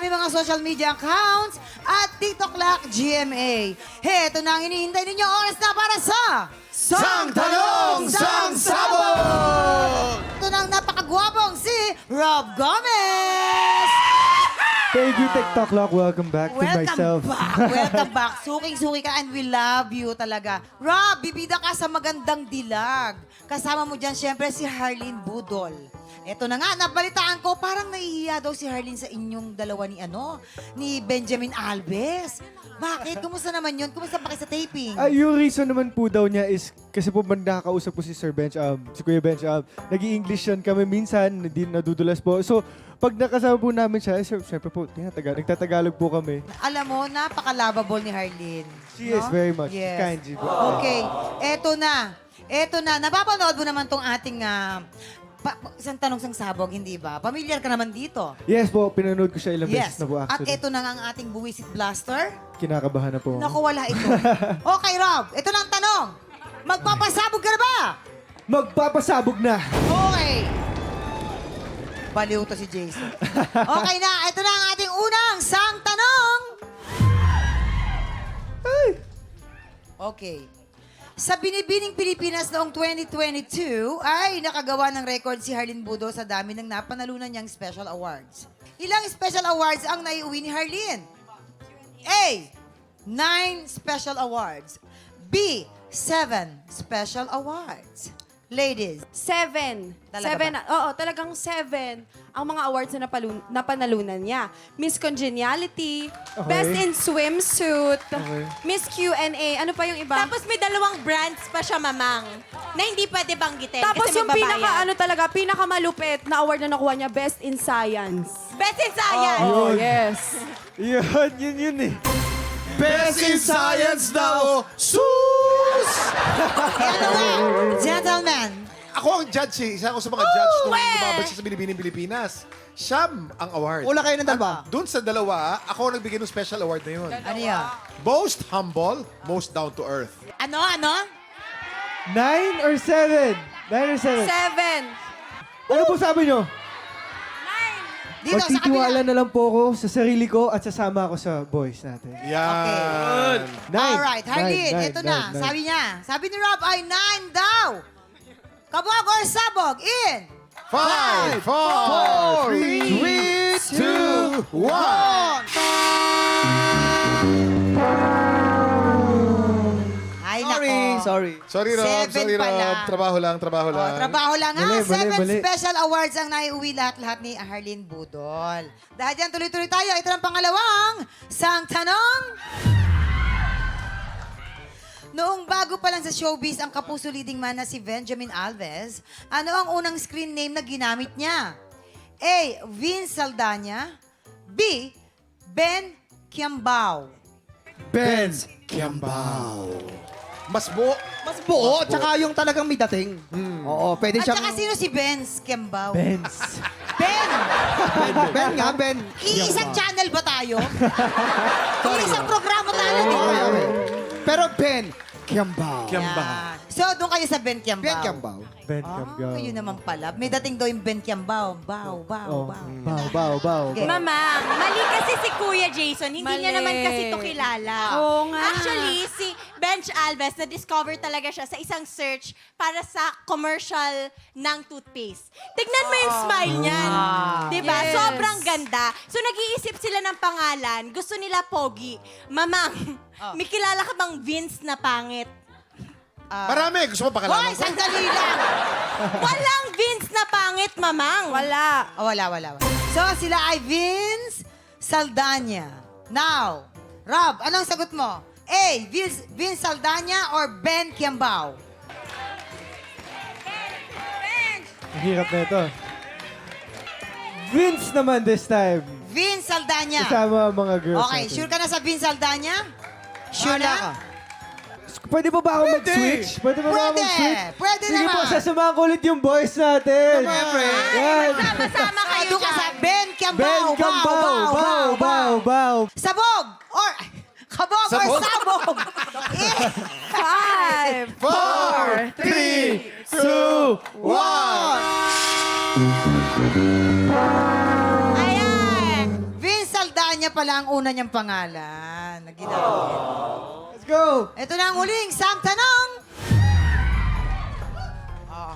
aming mga social media accounts at TikTok Lack GMA. Heto na ang iniintay ninyo. Oras na para sa... Sang Tanong, Sang Sabog! Ito na ang napakagwapong si Rob Gomez! Thank you, TikTok Lock. Welcome back to myself. Welcome back. Suking-suki ka and we love you talaga. Rob, bibida ka sa magandang dilag. Kasama mo dyan, syempre, si Harleen Budol. Eto na nga, nabalitaan ko, parang nahihiya daw si Harleen sa inyong dalawa ni Benjamin Alves. Bakit? Kumusta naman yun? Kumusta pa kayo sa taping? Yung reason naman po daw niya is kasi po nakakausap po si Sir Bench, si Kuya Bench, nag-i-English yan kami minsan, hindi nadudulas po. So, pag nakasama po namin siya, syempre po, nagtatagalog po kami. Alam mo, napaka-lovable ni Harleen. She is very much. Yes. Kind po. Okay, eto na. Eto na. Napapanood mo naman tong ating isang tanong sang sabog, hindi ba? Pamilyar ka naman dito. Yes po, pinanood ko siya ilang Yes. beses na po At actually. eto na nga ang ating buwisit blaster. Kinakabahan na po. Naku, wala ito. Okay, Rob. Ito na ang tanong. Magpapasabog ka na ba? Magpapasabog na! Okay. Baliw to si Jason. Okay na. Ito na ang ating unang sang tanong. Okay. Sa Binibining Pilipinas noong 2022 ay nakagawa ng record si Harleen Budol sa dami ng napanalunan niyang special awards. Ilang special awards ang naiuwi ni Harleen? A. 9 special awards. B. 7 special awards. Ladies. 7. Talaga 7. Oo, talagang 7 ang mga awards na napanalunan niya. Miss Congeniality, Okay. Best in Swimsuit, Okay. Miss Q&A, ano pa yung iba? Tapos may dalawang brands pa siya, mamang, na hindi pwede banggitin Tapos kasi yung may babayad. pinakamalupit na award na nakuha niya, Best in Science. Best in Science! Oh, yes. yun eh. Best in Science daw, sus! Ano nga? Gentlemen. Ako ang judge eh. Isa ako sa mga judge nung lumabas siya sa Binibining Pilipinas. Siyam ang award. Wala kayo ng dalawa? Doon sa dalawa, ako ang nagbigay ng special award na yun. Ano yan? Most humble, most down to earth. Ano? 9 or 7? 9 or 7? 7. Ano po sabi nyo? Dito sa Magtitiwala kabila. na lang po ako sa sarili ko at sasama ako sa boys natin. Yan. Alright, Harleen, ito na. Sabi niya. Sabi ni Rob ay 9 daw. Kabog or sabog in 5, 4, 3, 2, 1. Ay, nako. Sorry. Sorry, Rob. 7 Sorry, pala. Rob. Trabaho lang, trabaho Oh, lang. trabaho lang ha. Mali, 7 mali. special awards ang naiuwi lahat ni Harleen Budol. Dahil dyan, tuloy-tuloy tayo. Ito ang pangalawang sang tanong. Noong bago pa lang sa showbiz ang kapuso leading man na si Benjamin Alves, ano ang unang screen name na ginamit niya? A. Vince Saldana. B. Ben Kiambao. Benz Kiambao. Mas buo. Mas buo, tsaka yung talagang may dating. Oo, pwede At siyang... saka sino si Benz Kiambao? Benz. Ben! Ben nga, Ben. Iisang channel ba tayo? Iisang programa tayo, di ba? Pero Ben Kiambao. Yan. So, doon kayo sa Ben Kiambao. Ben Kiambao. Ben Ah, Kiambao. yun naman pala. May dating daw yung Ben Kiambao. Bow, bow, Oh. bow. Bow. Okay. Mamang, mali kasi si Kuya Jason. Hindi niya Mali. naman kasi ito kilala. Oo nga. Actually, si Benj Alves, na-discover talaga siya sa isang search para sa commercial ng toothpaste. Tignan mo yung smile niyan. Diba? Yes. Sobrang ganda. So, nag-iisip sila ng pangalan. Gusto nila Pogi. Mamang, may kilala ka bang Vince na pangit? Marami. Gusto mo Hoy, pakalaman ko? sandali lang. Walang Vince na pangit, Mamang. Wala. Oh, wala. So, sila ay Vince Saldana. Now, Rob, anong sagot mo? A. Vince Saldana or Ben Kiambao? Ang hirap na ito. Vince naman this time. Vince Saldana. Kasama ang mga girls Okay, natin. sure ka na sa Vince Saldana? Sure Wala na? ka. Pwede ba ako mag-switch? Pwede ba ako Pwede. mag-switch? Pwede Sige naman. po, sasamahan ko ulit yung boys natin. Siyempre. Yan. Sama kayo Doon ka sa dyan. Ben Kiambao. Ben Kiambao. Bow. Sabog or kabog or Sabog. sabog. 5, 4, 3, 2, 1. Ayan. Vince Saldana pala ang una niyang pangalan na ginamit. Let's go! Ito na ang huling sang tanong. Oh.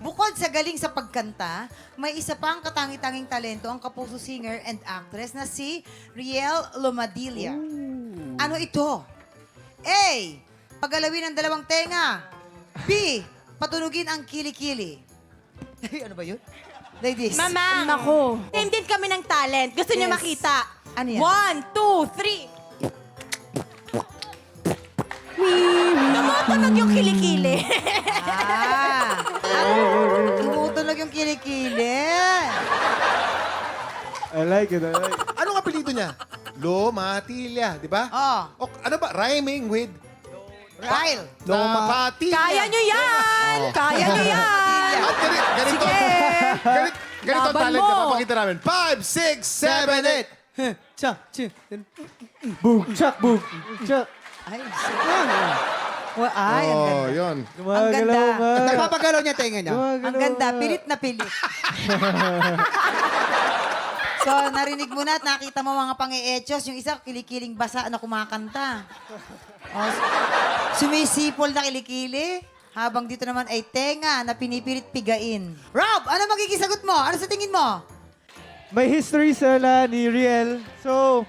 Bukod sa galing sa pagkanta, may isa pang katangi-tanging talento ang kapuso singer and actress na si Riel Lomadilla. Ano ito? A. Pagalawin ang dalawang tenga. B. Patunugin ang kilikili. Ay, ano ba yun? Ladies. Mamang, Nako. same din kami ng talent. Gusto niyo Yes. makita? Ano yan? 1, 2, 3. Tumutunog yung kilikili. Ah. Tumutunog yung kilikili. I like it, I like it. Anong apelido niya? Lomatilla, di ba? Oh. O, ano ba? Rhyming with Ryle. Lomatilla. Kaya nyo yan! Kaya nyo yan! At ganito. Ganito ang Laban talent mo. na papakita namin. 5, 6, 7, 8. Cha, chi. Boom, chak, boom, chak. Ay, ay, ang Oh, ganda. yun. Gumagalaw ganda. nga. Nagpapagalaw niya tenga niya. Gumagalaw Ang ganda, nga. pilit na pilit. So, narinig mo na at nakita mo mga pang-eechos. Yung isa, kilikiling basa na kumakanta. Oh, sumisipol na kilikili. Habang dito naman ay tenga na pinipilit pigain. Rob, ano magiging sagot mo? Ano sa tingin mo? May history sila ni Riel. So,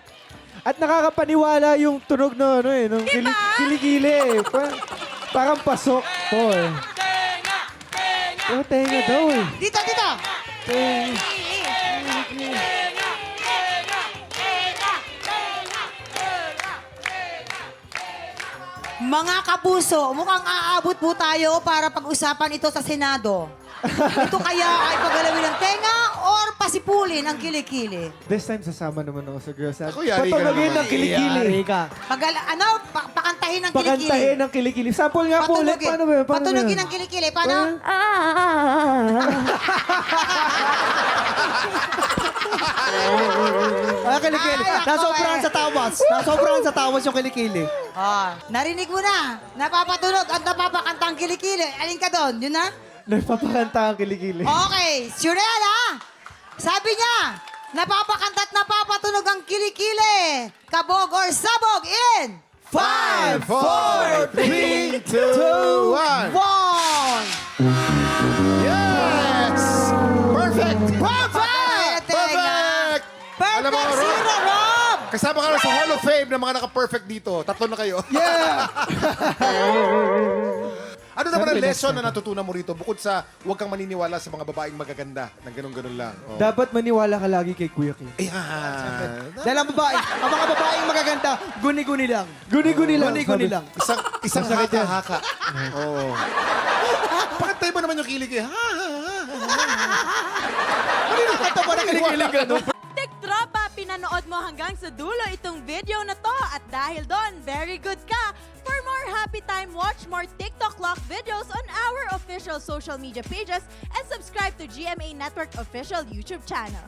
at nakakapaniwala yung tunog na ano eh, nung kilikili. Parang pasok po eh. Tenga daw eh. Dito, dito! Tenga. Mga kapuso, mukhang aabot po tayo para pag-usapan ito sa Senado. Ito kaya ay pagalawin ng tenga or pasipulin ang kilikili? This time sasama naman ako sa girls. At Ako, yari ka patulogin naman. ng kilikili. Yari ka. Pakantahin ng kilikili. Pakantahin ng kilikili. Sample nga po ulit. Paano ba yun? Paano ba Patulogin yun? ang kilikili. Paano? Kilikili. Ay, ako Nasobrahan eh. sa tawas. Nasobrahan sa tawas yung kilikili. Narinig mo na. Napapatunog at napapakanta ang kilikili. Alin ka doon? Yun na? Nagpapakanta ang kilikili. Okay. Surel, ha? Sabi niya, napapakanta at napapatunog ang kilikili. Kabog or sabog in 5, 4, 3, 2, 1. one. Yes! Perfect! Perfect! Perfect! Alam mo, Perfect Rob, zero, Rob! kasama ka na sa Hall of Fame ng mga naka-perfect dito. Tatlo na kayo. Yeah! Ano naman ang lesson na natutunan mo rito bukod sa huwag kang maniniwala sa mga babaeng magaganda na ganun-ganun lang? Oh. Dapat maniwala ka lagi kay Kuya Kim. Ayan. Dahil ang mga babaeng magaganda, guni-guni lang. Guni-guni lang. Guni-guni lang. Isang Masakit yan. haka-haka. Oo. Pakantay mo naman yung kilig eh. Ito pa na kilikili ganun. Tek Tropa, pinanood mo hanggang sa dulo itong video na to at dahil doon, very good ka. For more happy time, watch more TikTok Clock videos on our official social media pages and subscribe to GMA Network official YouTube channel.